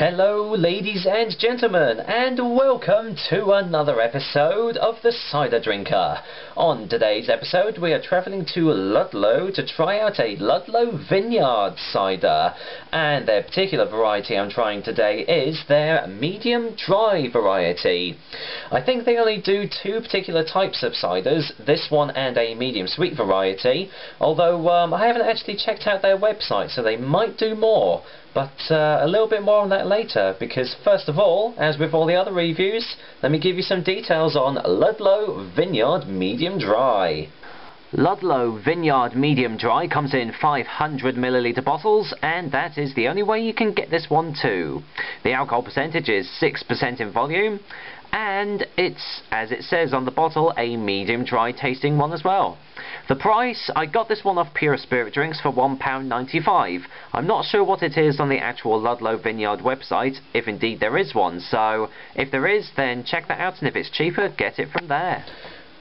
Hello ladies and gentlemen, and welcome to another episode of the Cider Drinker. On today's episode we are travelling to Ludlow to try out a Ludlow Vineyard cider, and their particular variety I'm trying today is their medium dry variety. I think they only do two particular types of ciders, this one and a medium sweet variety, although I haven't actually checked out their website, so they might do more. But a little bit more on that later, because first of all, as with all the other reviews, let me give you some details on Ludlow Vineyard Medium Dry. Ludlow Vineyard Medium Dry comes in 500ml bottles, and that is the only way you can get this one too. The alcohol percentage is 6% in volume, and it's, as it says on the bottle, a medium dry tasting one as well. The price, I got this one off Pure Spirit Drinks for £1.95. I'm not sure what it is on the actual Ludlow Vineyard website, if indeed there is one, so if there is, then check that out, and if it's cheaper, get it from there.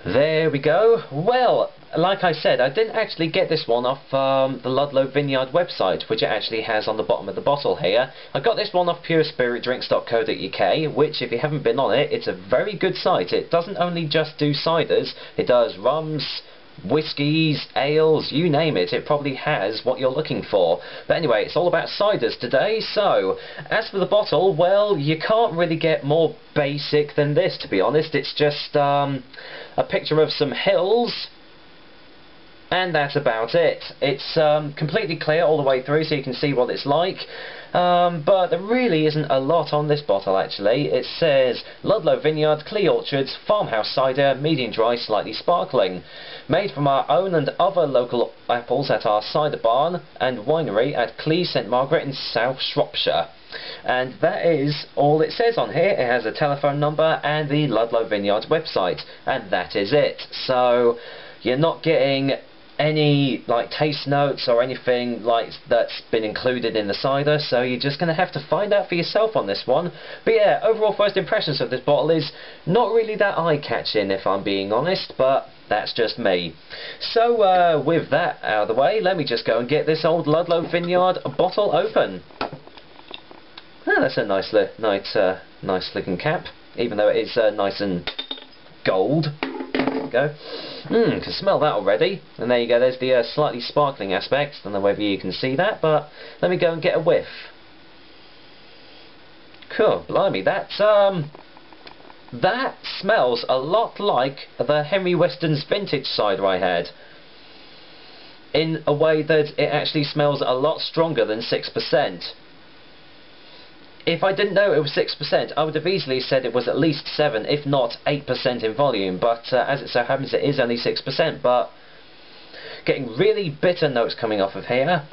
There we go. Well, like I said, I didn't actually get this one off the Ludlow Vineyard website, which it actually has on the bottom of the bottle here. I got this one off purespiritdrinks.co.uk, which, if you haven't been on it, it's a very good site. It doesn't only just do ciders, it does rums, whiskies, ales, you name it, it probably has what you're looking for. But anyway, it's all about ciders today, so as for the bottle, well, you can't really get more basic than this, to be honest. It's just a picture of some hills, and that's about it. It's completely clear all the way through, so you can see what it's like. But there really isn't a lot on this bottle, actually. It says, Ludlow Vineyard, Clee Orchards, Farmhouse Cider, Medium Dry, Slightly Sparkling. Made from our own and other local apples at our cider barn and winery at Clee St Margaret in South Shropshire. And that is all it says on here. It has a telephone number and the Ludlow Vineyard website, and that is it. So you're not getting any like taste notes or anything like that's been included in the cider, so you're just going to have to find out for yourself on this one. But yeah, overall first impressions of this bottle is not really that eye-catching, if I'm being honest, but that's just me. So with that out of the way, let me just go and get this old Ludlow Vineyard bottle open. Oh, that's a nice looking cap, even though it is nice and gold. There we go. Can smell that already. And there you go, there's the slightly sparkling aspect. I don't know whether you can see that, but let me go and get a whiff. Cool, blimey, that smells a lot like the Henry Weston's vintage cider I had, in a way that it actually smells a lot stronger than 6%. If I didn't know it was 6%, I would have easily said it was at least 7, if not 8% in volume, but as it so happens it is only 6%, but getting really bitter notes coming off of here,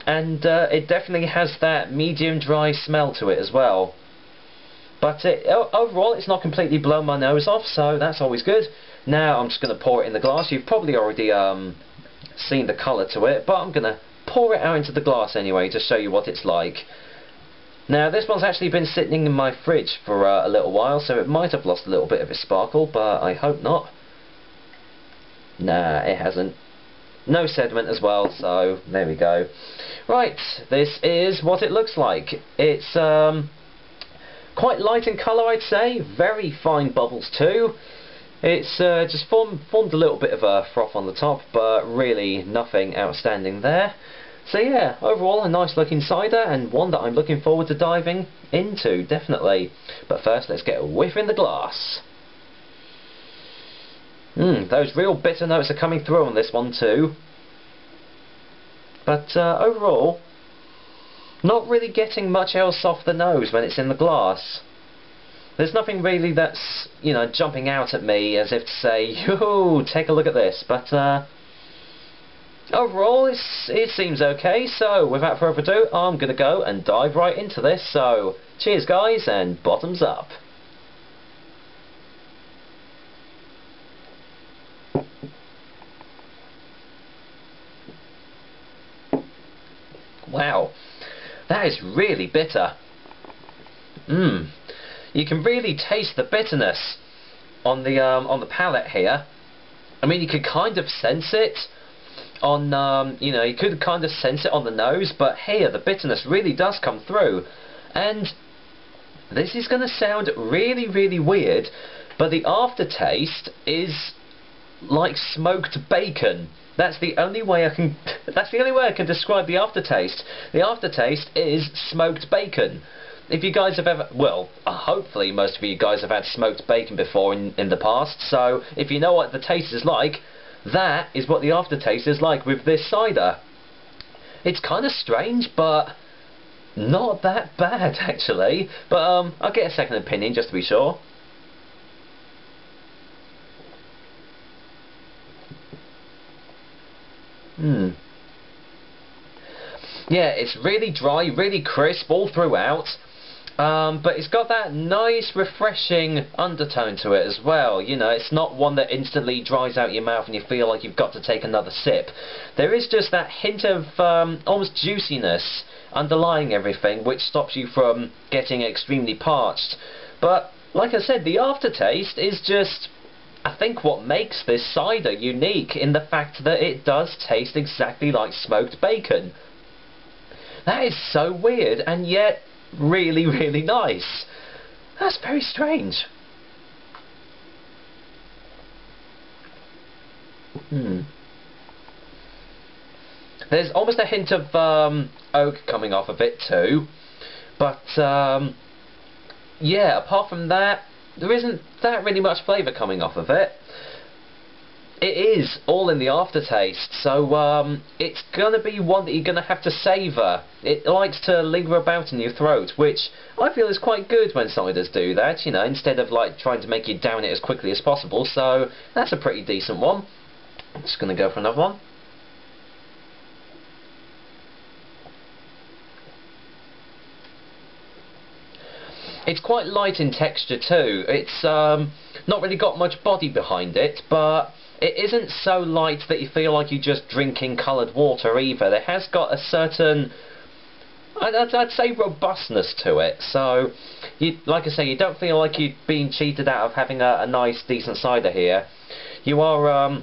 and it definitely has that medium dry smell to it as well. But overall it's not completely blown my nose off, so that's always good. Now I'm just going to pour it in the glass. You've probably already seen the colour to it, but I'm going to pour it out into the glass anyway to show you what it's like. Now this one's actually been sitting in my fridge for a little while, so it might have lost a little bit of its sparkle, but I hope not. Nah, it hasn't. No sediment as well, so there we go. Right, this is what it looks like. It's quite light in colour, I'd say. Very fine bubbles too. It's just formed a little bit of a froth on the top, but really nothing outstanding there. So yeah, overall a nice looking cider, and one that I'm looking forward to diving into, definitely. But first let's get a whiff in the glass. Those real bitter notes are coming through on this one too. But overall, not really getting much else off the nose when it's in the glass. There's nothing really that's, you know, jumping out at me as if to say, yo, take a look at this. But overall, it seems okay, so without further ado, I'm going to go and dive right into this. So, cheers guys, and bottoms up. Wow, that is really bitter. You can really taste the bitterness on the palate here. I mean, you could kind of sense it on, you know, you could kind of sense it on the nose, but here the bitterness really does come through. And this is going to sound really, really weird, but the aftertaste is like smoked bacon. That's the only way I can. That's the only way I can describe the aftertaste. The aftertaste is smoked bacon. If you guys have ever, well, hopefully most of you guys have had smoked bacon before in the past. So if you know what the taste is like, that is what the aftertaste is like with this cider. It's kind of strange, but not that bad actually. But I'll get a second opinion just to be sure. Yeah, it's really dry, really crisp all throughout. But it's got that nice, refreshing undertone to it as well. You know, it's not one that instantly dries out your mouth and you feel like you've got to take another sip. There is just that hint of almost juiciness underlying everything, which stops you from getting extremely parched. But, like I said, the aftertaste is just, I think, what makes this cider unique in the fact that it does taste exactly like smoked bacon. That is so weird, and yet really, really nice. That's very strange. There's almost a hint of oak coming off of it too, but yeah, apart from that, there isn't that really much flavour coming off of it. It is all in the aftertaste, so it's going to be one that you're going to have to savour. It likes to linger about in your throat, which I feel is quite good when ciders do that, you know, instead of like trying to make you down it as quickly as possible. So that's a pretty decent one. I'm just going to go for another one. It's quite light in texture too. It's not really got much body behind it, but it isn't so light that you feel like you're just drinking coloured water either. It has got a certain, I'd say, robustness to it. So, like I say, you don't feel like you're being cheated out of having a nice, decent cider here. You are,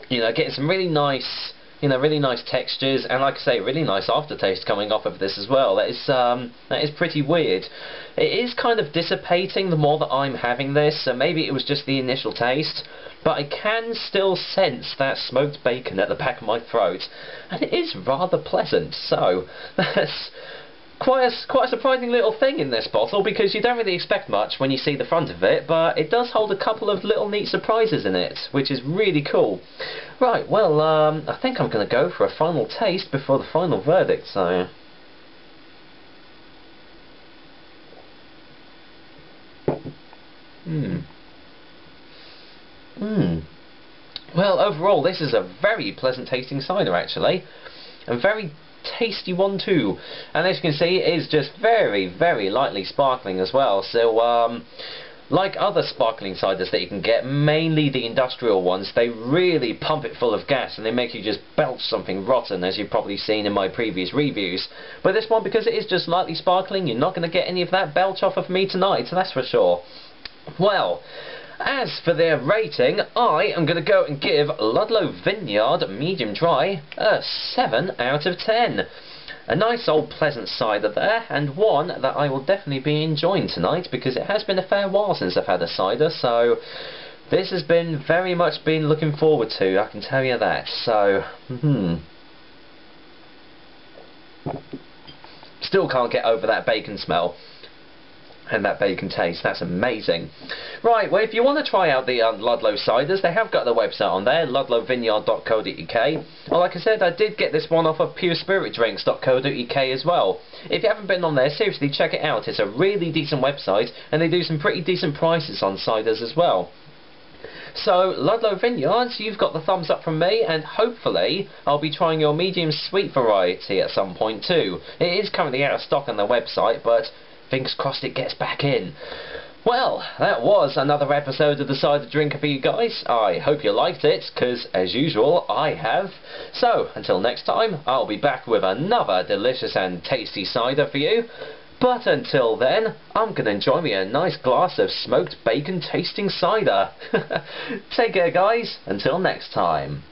you know, getting some really nice, you know, really nice textures, and like I say, really nice aftertaste coming off of this as well. That is pretty weird. It is kind of dissipating the more that I'm having this, so maybe it was just the initial taste, but I can still sense that smoked bacon at the back of my throat, and it is rather pleasant. So that's quite a surprising little thing in this bottle, because you don't really expect much when you see the front of it, but it does hold a couple of little neat surprises in it, which is really cool. Right, well, I think I'm going to go for a final taste before the final verdict, so... Well, overall, this is a very pleasant tasting cider, actually. A very tasty one, too. And as you can see, it is just very, very lightly sparkling as well. So, like other sparkling ciders that you can get, mainly the industrial ones, they really pump it full of gas and they make you just belch something rotten, as you've probably seen in my previous reviews. But this one, because it is just lightly sparkling, you're not going to get any of that belch off of me tonight, that's for sure. Well, as for their rating, I am going to go and give Ludlow Vineyard Medium Dry a 7 out of 10. A nice old pleasant cider there, and one that I will definitely be enjoying tonight, because it has been a fair while since I've had a cider, so this has been very much been looking forward to, I can tell you that. So, still can't get over that bacon smell and that bacon taste. That's amazing. Right, well, if you want to try out the Ludlow ciders, they have got their website on there, ludlowvineyard.co.uk. Well, like I said, I did get this one off of purespiritdrinks.co.uk as well. If you haven't been on there, seriously, check it out. It's a really decent website, and they do some pretty decent prices on ciders as well. So, Ludlow Vineyards, you've got the thumbs up from me, and hopefully I'll be trying your medium sweet variety at some point too. It is currently out of stock on their website, but fingers crossed it gets back in. Well, that was another episode of the Cider Drinker for you guys. I hope you liked it, because as usual, I have. So, until next time, I'll be back with another delicious and tasty cider for you. But until then, I'm going to enjoy me a nice glass of smoked bacon tasting cider. Take care, guys. Until next time.